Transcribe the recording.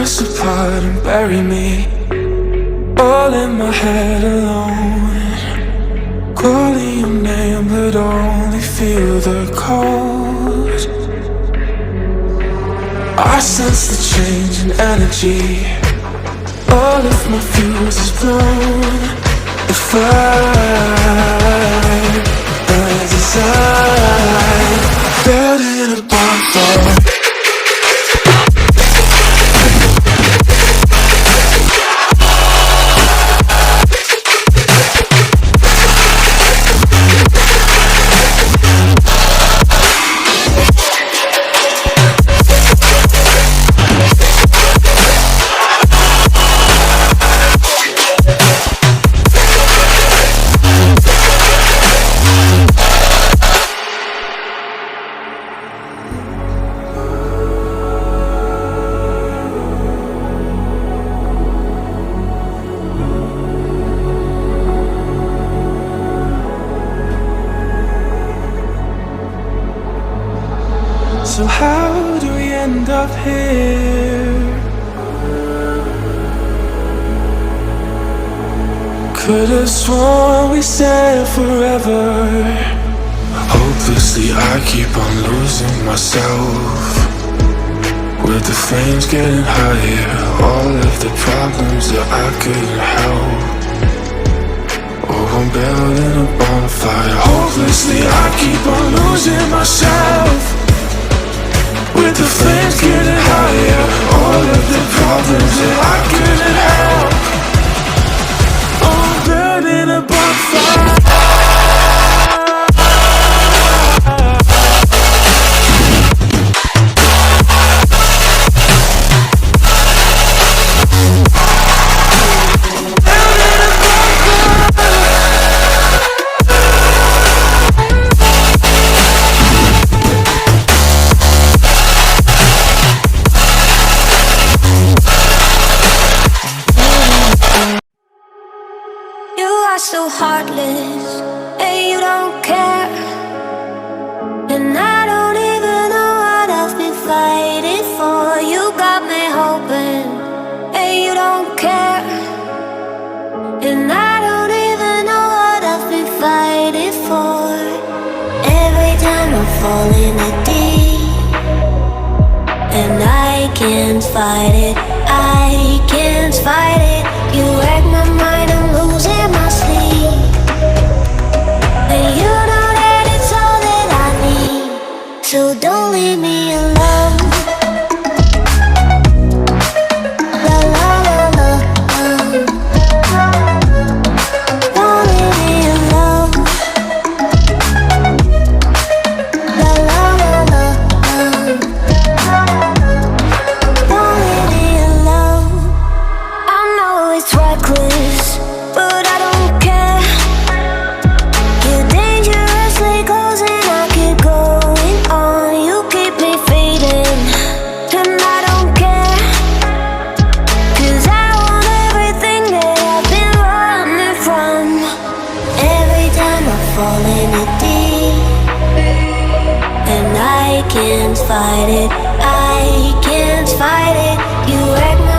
us apart and bury me all in my head alone. Calling your name but only feel the cold. I sense the change in energy. All of my fuse is blown. The fire burns inside, building a bonfire. So how do we end up here? Could've sworn we said forever. Hopelessly I keep on losing myself. With the flames getting higher, all of the problems that I couldn't help. Oh, I'm building a bonfire. Hopelessly I keep on losing myself. With the flames getting higher, all of the problems that I couldn't help. Oh, I'm burning a bonfire. So heartless, and you don't care. And I don't even know what I've been fighting for. You got me hoping, and you don't care. And I don't even know what I've been fighting for. Every time I fall in the deep, and I can't fight it, I can't fight it. You wreck my mind, I'm losing my sleep. And you know that it's all that I need, so don't leave me alone. La la la la, don't leave me alone. La la la la, don't leave me alone. I know it's reckless, but I don't care. You're dangerously close and I keep going on. You keep me fading, and I don't care. 'Cause I want everything that I've been running from. Every time I fall in it deep, and I can't fight it, I can't fight it. You wreck my